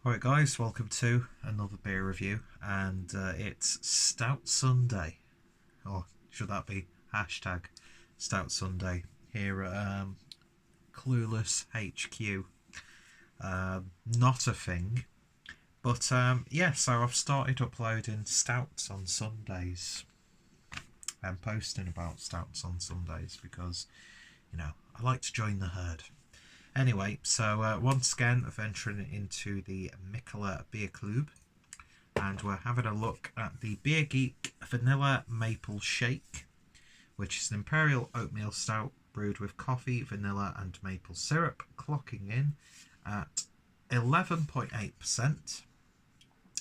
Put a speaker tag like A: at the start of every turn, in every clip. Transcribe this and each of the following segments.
A: Alright guys, welcome to another beer review, and it's Stout Sunday, or should that be hashtag Stout Sunday, here at Clueless HQ. Not a thing, but yeah, so I've started uploading stouts on Sundays and posting about stouts on Sundays because, I like to join the herd. Anyway, so once again, venturing into the Mikkeller Beer Club, and we're having a look at the Beer Geek Vanilla Maple Shake, which is an imperial oatmeal stout brewed with coffee, vanilla, and maple syrup, clocking in at 11.8%.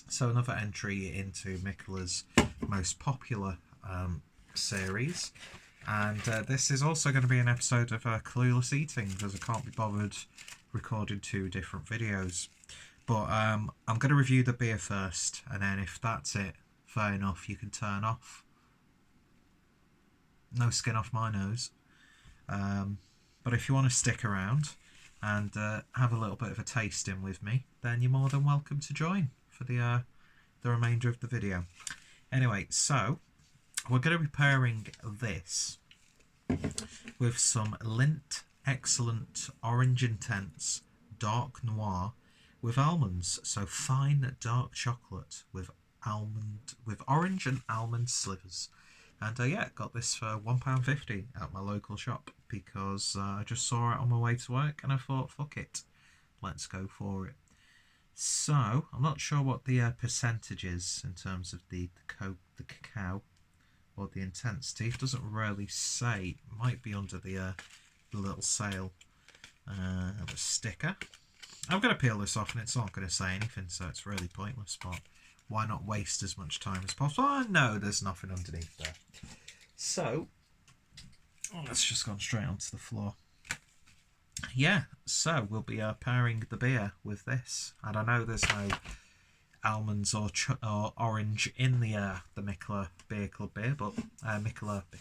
A: So another entry into Mikkeller's most popular series. And this is also going to be an episode of Clueless Eating, because I can't be bothered recording two different videos. But I'm going to review the beer first, and then if that's it, fair enough, you can turn off. No skin off my nose. But if you want to stick around and have a little bit of a tasting with me, then you're more than welcome to join for the remainder of the video. Anyway, so we're going to be pairing this with some Lindt Excellent Orange Intense Dark Noir with almonds. So fine dark chocolate with orange and almond slivers. And yeah, got this for £1.50 at my local shop because I just saw it on my way to work and I thought, fuck it, let's go for it. So I'm not sure what the percentage is in terms of the cacao or the intensity. It doesn't really say. It might be under the little sale the sticker. I'm going to peel this off and it's not going to say anything, so it's really pointless, but why not waste as much time as possible? Oh, no, there's nothing underneath there. So let's just go straight onto the floor. Yeah, so we'll be pairing the beer with this. And I know there's no almonds or orange in the Mikkeller Beer Club beer, but Mikkeller Beer Club beer.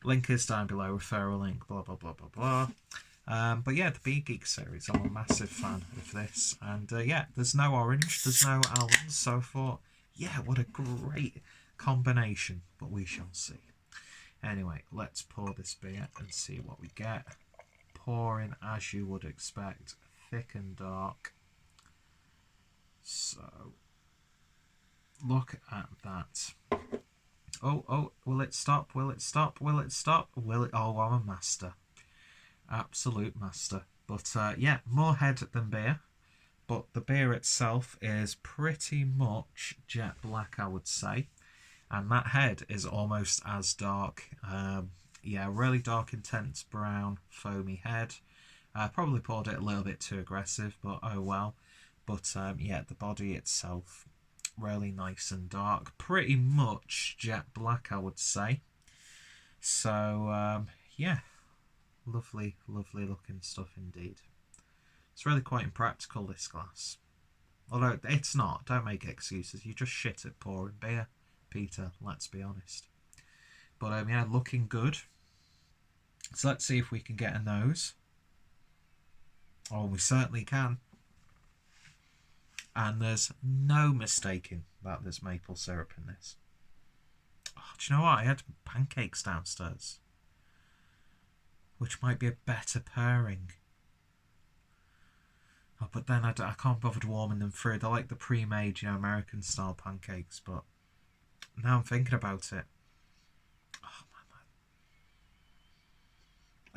A: Link is down below, referral link, blah, blah, blah, blah, blah. But yeah, the Beer Geek series, I'm a massive fan of this. And yeah, there's no orange, there's no almonds, so I thought, yeah, what a great combination, but we shall see. Anyway, let's pour this beer and see what we get. Pouring as you would expect, thick and dark. So, look at that. Oh, will it stop? Will it stop? Will it stop? Will it? Oh, I'm a master. Absolute master. But yeah, more head than beer. But the beer itself is pretty much jet black, I would say. And that head is almost as dark. Yeah, really dark, intense brown, foamy head. Probably poured it a little bit too aggressive, but oh well. But yeah, the body itself, really nice and dark. Pretty much jet black, I would say. So, yeah, lovely, lovely looking stuff indeed. It's really quite impractical, this glass. Although it's not, don't make excuses. You just shit at pouring beer, Peter, let's be honest. But yeah, looking good. So let's see if we can get a nose. Oh, we certainly can. And there's no mistaking that there's maple syrup in this. Oh, do you know what? I had pancakes downstairs, which might be a better pairing. Oh, but then I can't bother warming them through. They're like the pre-made, American style pancakes. But now I'm thinking about it.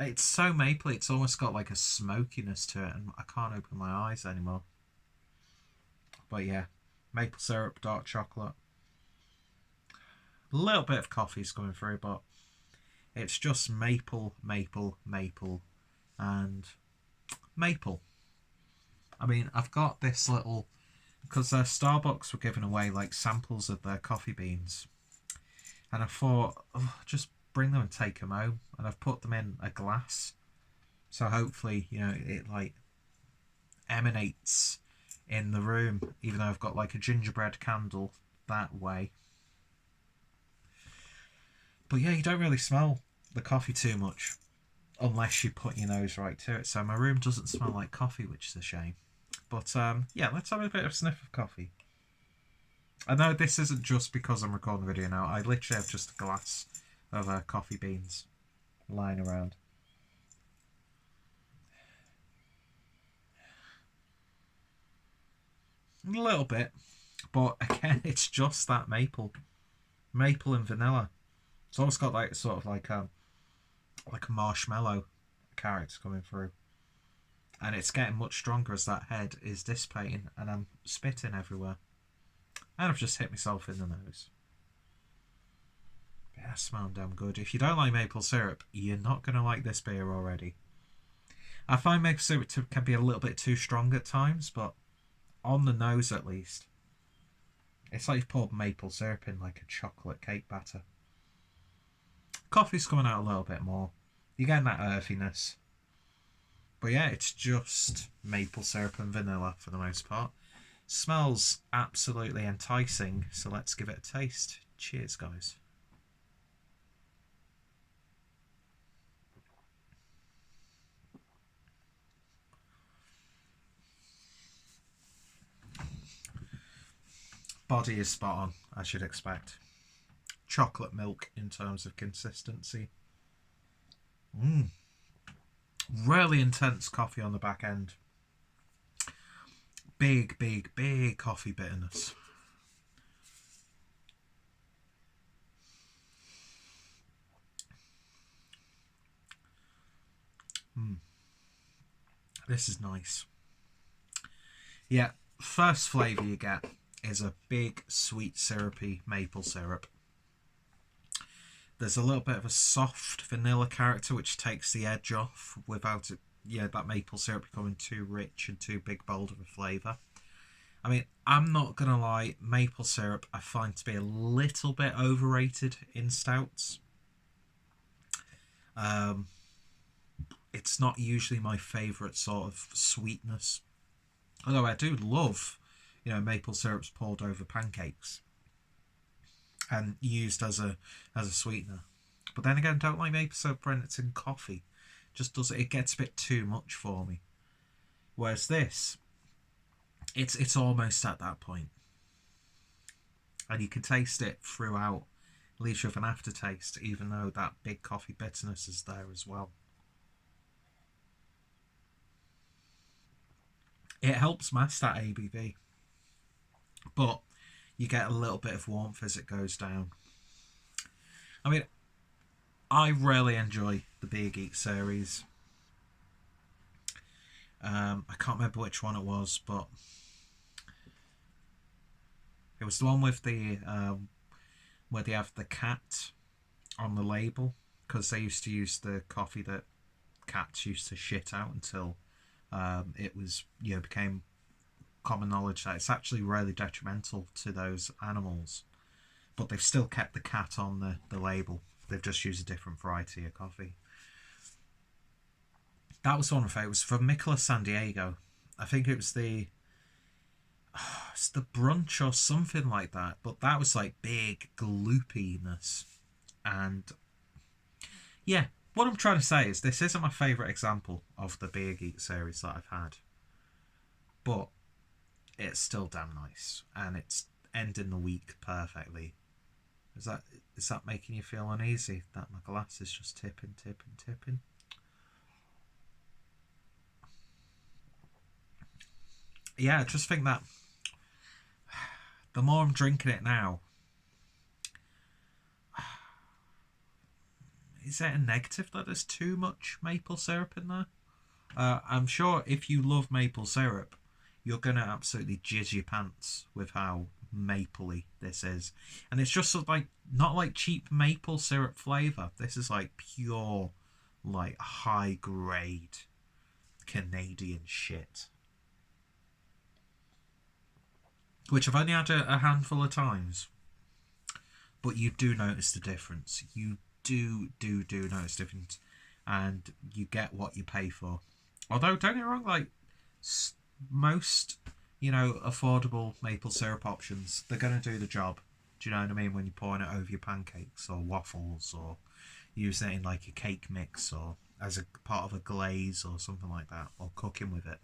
A: It's so mapley, it's almost got like a smokiness to it, and I can't open my eyes anymore. But yeah, maple syrup, dark chocolate. A little bit of coffee's coming through, but it's just maple, maple, maple, and maple. I mean, I've got this little, because Starbucks were giving away like samples of their coffee beans, and I thought, just bring them and take them home, and I've put them in a glass, so hopefully it like emanates in the room, even though I've got like a gingerbread candle that way. But yeah, you don't really smell the coffee too much unless you put your nose right to it, so my room doesn't smell like coffee, which is a shame. But yeah, let's have a bit of a sniff of coffee. I know this isn't just because I'm recording the video now. I literally have just a glass of coffee beans lying around. A little bit, but again, it's just that maple and vanilla. It's almost got like sort of like a marshmallow character coming through, and it's getting much stronger as that head is dissipating, and I'm spitting everywhere, and I've just hit myself in the nose. Yeah, smelling damn good. If you don't like maple syrup, you're not going to like this beer already. I find maple syrup can be a little bit too strong at times, but on the nose at least, it's like you've poured maple syrup in like a chocolate cake batter. Coffee's coming out a little bit more. You're getting that earthiness. But yeah, it's just maple syrup and vanilla for the most part. Smells absolutely enticing, so let's give it a taste. Cheers, guys. Body is spot on, I should expect. Chocolate milk in terms of consistency. Really intense coffee on the back end. Big coffee bitterness. This is nice. Yeah, first flavour you get is a big sweet syrupy maple syrup. There's a little bit of a soft vanilla character which takes the edge off without it, that maple syrup becoming too rich and too big bold of a flavour. I mean, I'm not going to lie, maple syrup I find to be a little bit overrated in stouts. It's not usually my favourite sort of sweetness. Although I do love, maple syrups poured over pancakes and used as a sweetener. But then again, don't like maple syrup when it's in coffee. Just does it gets a bit too much for me. Whereas this, it's almost at that point. And you can taste it throughout. It leaves you with an aftertaste, even though that big coffee bitterness is there as well. It helps mask that ABV. But you get a little bit of warmth as it goes down. I mean, I really enjoy the Beer Geek series. I can't remember which one it was, but it was the one with the where they have the cat on the label, because they used to use the coffee that cats used to shit out until it was became common knowledge that it's actually really detrimental to those animals. But they've still kept the cat on the label. They've just used a different variety of coffee. That was one of it. It was from Mikkeller San Diego. I think it was it's the brunch or something like that. But that was like big gloopiness. And yeah, what I'm trying to say is this isn't my favourite example of the Beer Geek series that I've had. But it's still damn nice. And it's ending the week perfectly. Is that making you feel uneasy? That my glass is just tipping. Yeah, I just think that the more I'm drinking it now, is it a negative that there's too much maple syrup in there? I'm sure if you love maple syrup, you're going to absolutely jizz your pants with how mapley this is. And it's just like not like cheap maple syrup flavour. This is like pure, like high grade Canadian shit. Which I've only had a handful of times. But you do notice the difference. You do notice the difference. And you get what you pay for. Although, don't get me wrong, like most, affordable maple syrup options, they're going to do the job. Do you know what I mean? When you're pouring it over your pancakes or waffles, or using it in like a cake mix, or as a part of a glaze or something like that, or cooking with it.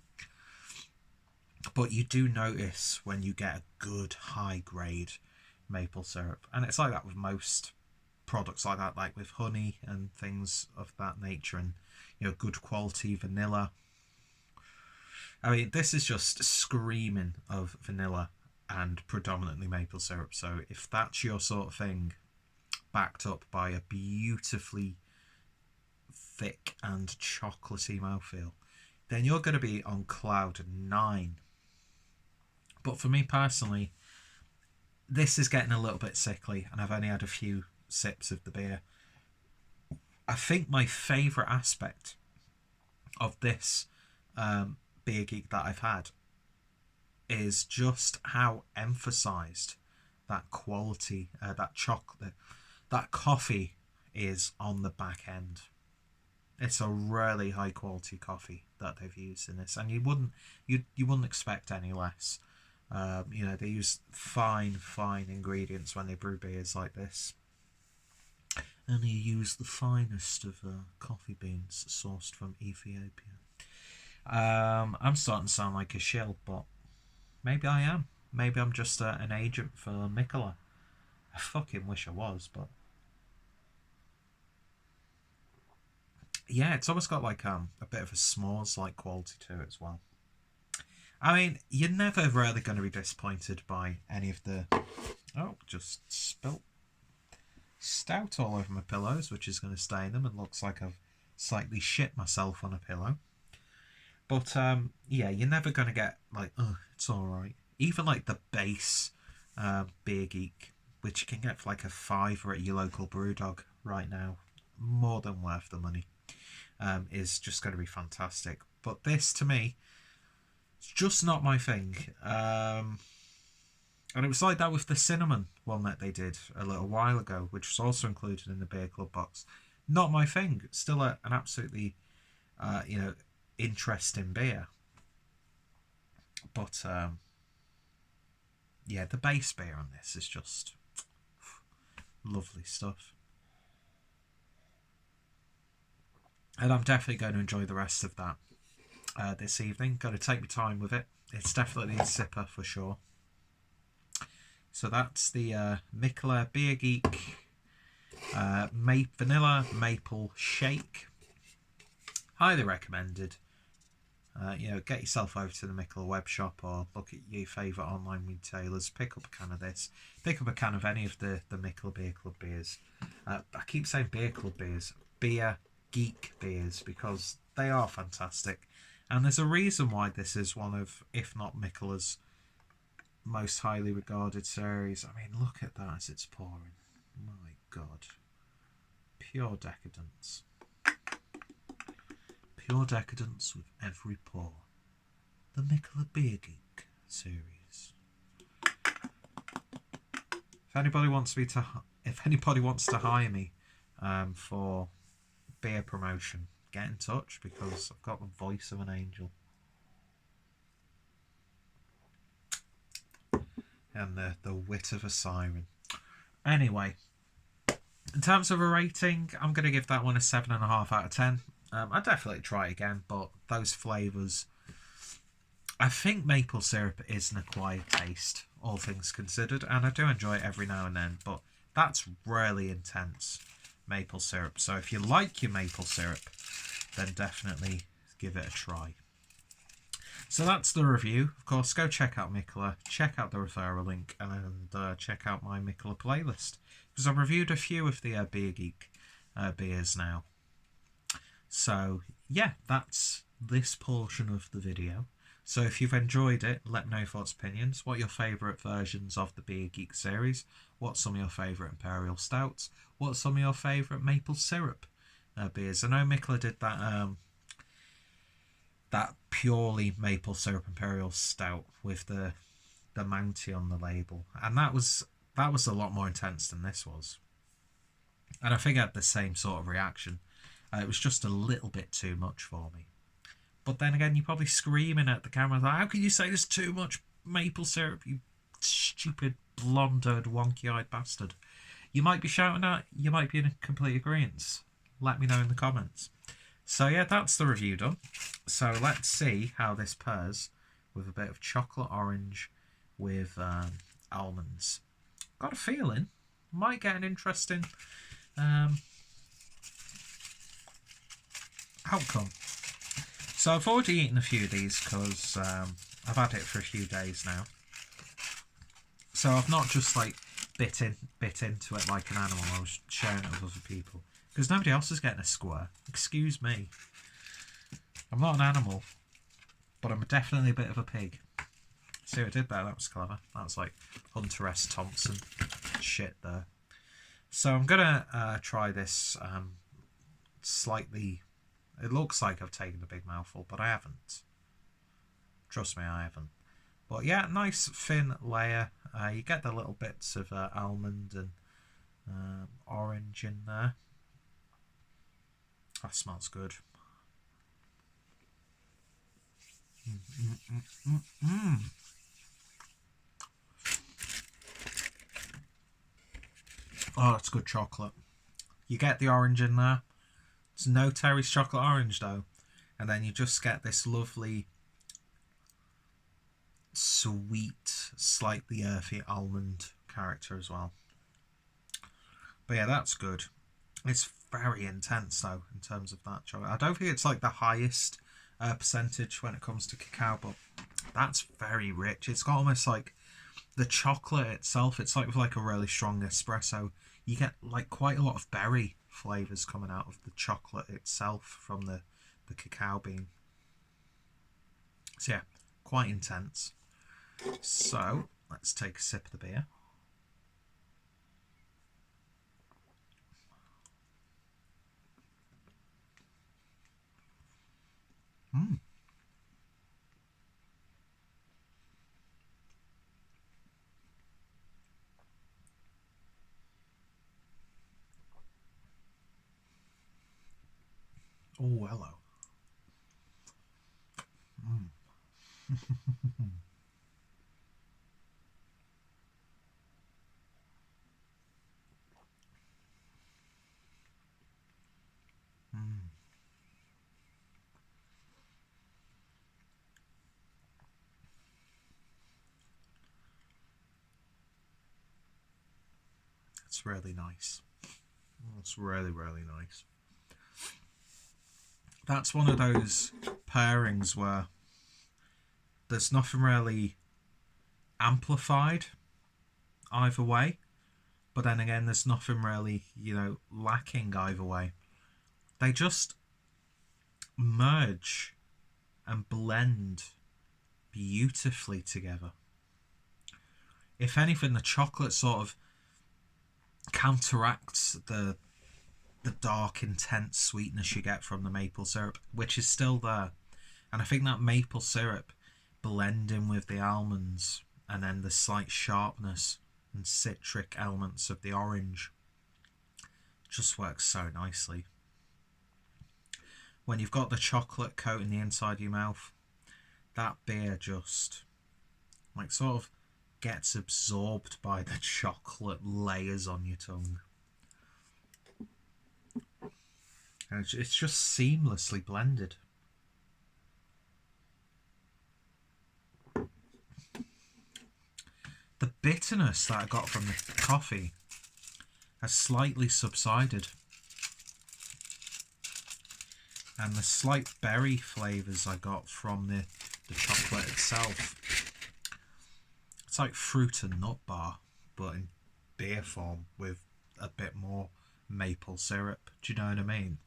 A: But you do notice when you get a good high grade maple syrup, and it's like that with most products like that, like with honey and things of that nature, and good quality vanilla. I mean, this is just screaming of vanilla and predominantly maple syrup. So if that's your sort of thing, backed up by a beautifully thick and chocolatey mouthfeel, then you're going to be on cloud 9. But for me personally, this is getting a little bit sickly, and I've only had a few sips of the beer. I think my favourite aspect of this Beer Geek that I've had is just how emphasised that quality, that chocolate, that coffee is on the back end. It's a really high quality coffee that they've used in this, and you wouldn't expect any less. They use fine ingredients when they brew beers like this, and they use the finest of coffee beans sourced from Ethiopia. I'm starting to sound like a shill, but maybe I am. Maybe I'm just an agent for Mikkeller. I fucking wish I was, but yeah, it's almost got like a bit of a s'mores like quality to it as well. I mean, you're never really going to be disappointed by any of the... Oh, just spilt stout all over my pillows, which is going to stain them, and looks like I've slightly shit myself on a pillow. But yeah, you're never going to get like, oh, it's alright. Even like the base Beer Geek, which you can get for like a £5 at your local Brewdog right now, more than worth the money, is just going to be fantastic. But this, to me, it's just not my thing. And it was like that with the cinnamon one that they did a little while ago, which was also included in the Beer Club box. Not my thing. Still an absolutely, interesting beer. But, yeah, the base beer on this is just lovely stuff. And I'm definitely going to enjoy the rest of that this evening. Got to take my time with it. It's definitely a sipper for sure. So that's the Mikkeller Beer Geek Vanilla Maple Shake. Highly recommended. Get yourself over to the Mikkeller web shop, or look at your favourite online retailers. Pick up a can of this. Pick up a can of any of the Mikkeller Beer Club beers. I keep saying Beer Club beers. Beer Geek beers, because they are fantastic. And there's a reason why this is one of, if not Mikkeller's, most highly regarded series. I mean, look at that as it's pouring. My God. Pure decadence. Pure decadence with every pour. The Mikkeller Beer Geek series. If anybody wants to hire me for beer promotion, get in touch, because I've got the voice of an angel and the wit of a siren. Anyway, in terms of a rating, I'm going to give that one a 7.5 out of 10. I'd definitely try it again, but those flavours, I think maple syrup is an acquired taste, all things considered, and I do enjoy it every now and then, but that's really intense maple syrup. So if you like your maple syrup, then definitely give it a try. So that's the review. Of course, go check out Mikkeller, check out the referral link, and check out my Mikkeller playlist, because I've reviewed a few of the Beer Geek beers now. So yeah, that's this portion of the video. So if you've enjoyed it, let me know your thoughts, opinions. What are your favourite versions of the Beer Geek series? What's some of your favourite Imperial Stouts? What's some of your favourite maple syrup beers? I know Mikkeller did that that purely maple syrup Imperial Stout with the Mountie on the label, and that was a lot more intense than this was. And I think I had the same sort of reaction. It was just a little bit too much for me. But then again, you're probably screaming at the camera, like, how can you say there's too much maple syrup, you stupid, blonde-haired, wonky-eyed bastard? You might be shouting at, you might be in complete agreement. Let me know in the comments. So yeah, that's the review done. So let's see how this pairs with a bit of chocolate orange with almonds. Got a feeling might get an interesting outcome. So I've already eaten a few of these because I've had it for a few days now. So I've not just like bit into it like an animal. I was sharing it with other people because nobody else is getting a square. Excuse me. I'm not an animal, but I'm definitely a bit of a pig. See what I did there? That was clever. That was like Hunter S. Thompson shit there. So I'm gonna try this slightly. It looks like I've taken a big mouthful, but I haven't. Trust me, I haven't. But yeah, nice thin layer. You get the little bits of almond and orange in there. That smells good. Oh, that's good chocolate. You get the orange in there. It's no Terry's chocolate orange though. And then you just get this lovely sweet, slightly earthy almond character as well. But yeah, that's good. It's very intense though in terms of that chocolate. I don't think it's like the highest percentage when it comes to cacao, but that's very rich. It's got almost like the chocolate itself. It's like with like a really strong espresso. You get like quite a lot of berry flavours coming out of the chocolate itself from the cacao bean. So yeah, quite intense. So let's take a sip of the beer. Oh, hello. It's really nice. It's really, really nice. That's one of those pairings where there's nothing really amplified either way, but then again there's nothing really, lacking either way. They just merge and blend beautifully together. If anything, the chocolate sort of counteracts the dark, intense sweetness you get from the maple syrup, which is still there. And I think that maple syrup blending with the almonds and then the slight sharpness and citric elements of the orange just works so nicely. When you've got the chocolate coating the inside of your mouth, that beer just like sort of gets absorbed by the chocolate layers on your tongue. And it's just seamlessly blended. The bitterness that I got from the coffee has slightly subsided. And the slight berry flavours I got from the chocolate itself. It's like fruit and nut bar, but in beer form with a bit more maple syrup. Do you know what I mean?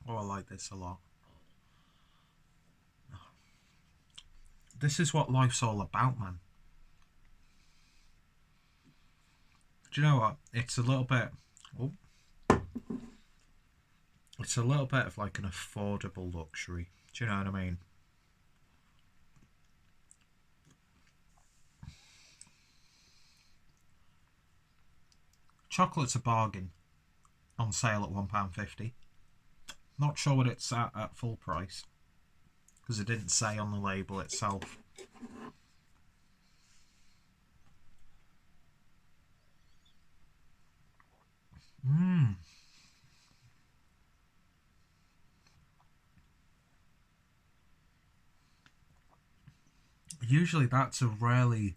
A: Oh, I like this a lot. This is what life's all about, man. Do you know what? It's a little bit... Oh, it's a little bit of like an affordable luxury. Do you know what I mean? Chocolate's a bargain. On sale at £1.50. Not sure what it's at full price, because it didn't say on the label itself. Mmm. Usually that's a really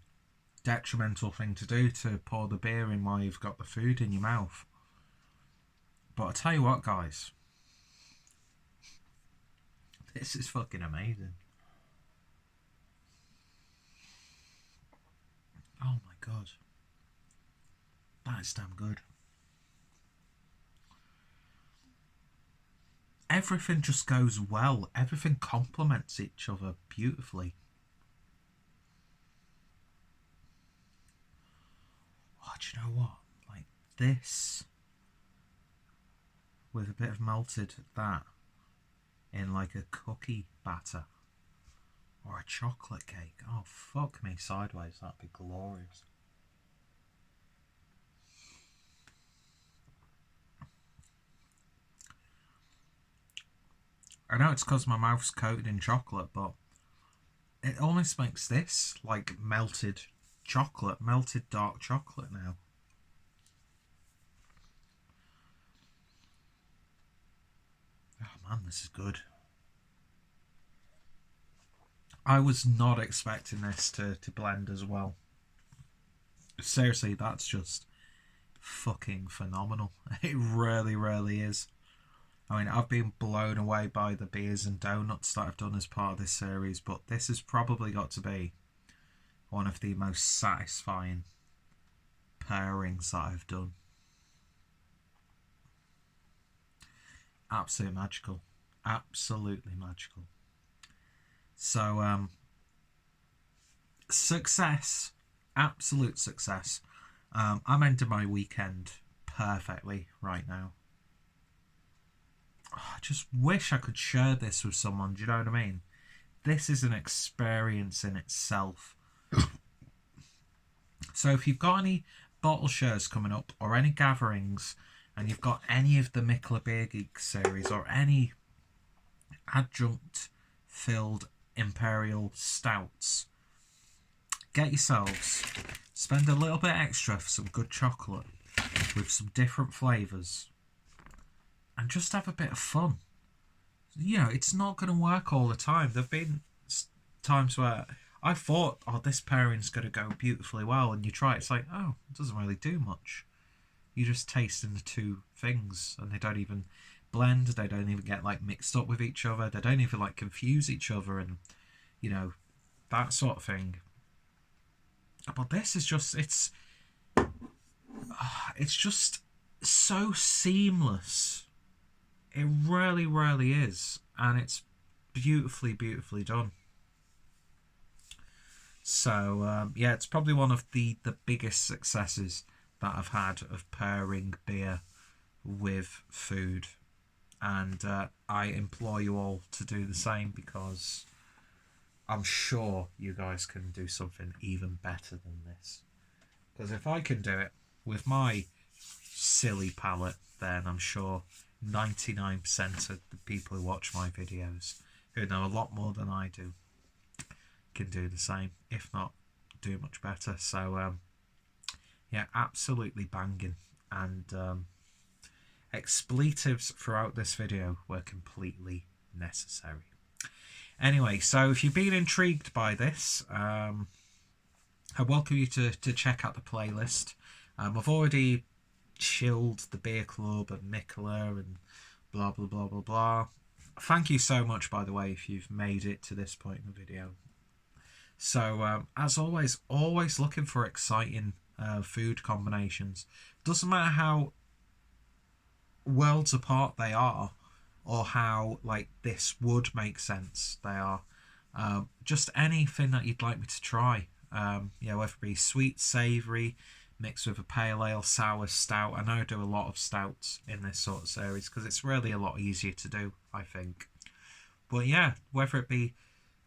A: detrimental thing to do, to pour the beer in while you've got the food in your mouth. But I tell you what, guys, this is fucking amazing. Oh my god. That is damn good. Everything just goes well. Everything complements each other beautifully. Oh, do you know what? Like this with a bit of melted that in like a cookie batter or a chocolate cake. Oh, fuck me sideways. That'd be glorious. I know it's because my mouth's coated in chocolate, but it almost makes this like melted chocolate, melted dark chocolate now. Oh man, this is good. I was not expecting this to blend as well. Seriously, that's just fucking phenomenal. It really, really is. I mean, I've been blown away by the beers and donuts that I've done as part of this series, but this has probably got to be one of the most satisfying pairings that I've done. Absolutely magical. Absolutely magical. So, success. Absolute success. I'm ending my weekend perfectly right now. Oh, I just wish I could share this with someone, do you know what I mean? This is an experience in itself. So if you've got any bottle shares coming up or any gatherings and you've got any of the Mikkeller Beer Geek series or any adjunct filled imperial stouts, get yourselves, spend a little bit extra for some good chocolate with some different flavours and just have a bit of fun. You know, it's not going to work all the time. There have been times where I thought, oh, this pairing's going to go beautifully well, and you try it, it's like, oh, it doesn't really do much. You just taste in the two things, and they don't even blend, they don't even get like mixed up with each other, they don't even like confuse each other, and you know, that sort of thing. But this is just, it's just so seamless. It really, really is, and it's beautifully, beautifully done. So yeah, it's probably one of the biggest successes that I've had of pairing beer with food, and I implore you all to do the same, because I'm sure you guys can do something even better than this. Because if I can do it with my silly palate, then I'm sure 99% of the people who watch my videos, who know a lot more than I do, can do the same, if not do much better. So yeah, absolutely banging. And expletives throughout this video were completely necessary. Anyway, so if you've been intrigued by this, I welcome you to check out the playlist. I've already chilled the Beer Club and Mikkeller and blah blah blah blah blah. Thank you so much, by the way, if you've made it to this point in the video. So as always looking for exciting food combinations. Doesn't matter how worlds apart they are, or how like this would make sense they are. Just anything that you'd like me to try. Yeah, whether it be sweet, savoury, mixed with a pale ale, sour, stout. I know I do a lot of stouts in this sort of series because it's really a lot easier to do, I think. But yeah, whether it be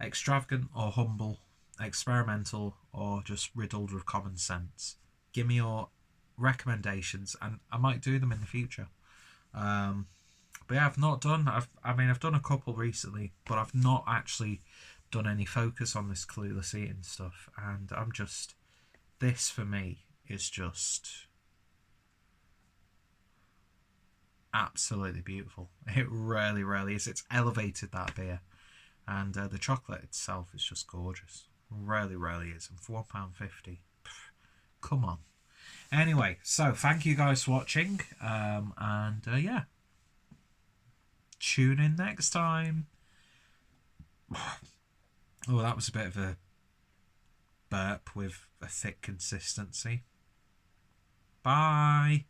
A: extravagant or humble, experimental or just riddled with common sense, give me your recommendations and I might do them in the future. But yeah, I've not done. I've done a couple recently, but I've not actually done any focus on this Clueless eating stuff. And I'm just, this for me is just absolutely beautiful. It really, really is. It's elevated that beer. And the chocolate itself is just gorgeous. Really, really is. And £4.50. Come on. Anyway, so thank you guys for watching. And yeah. Tune in next time. Oh, that was a bit of a burp with a thick consistency. Bye.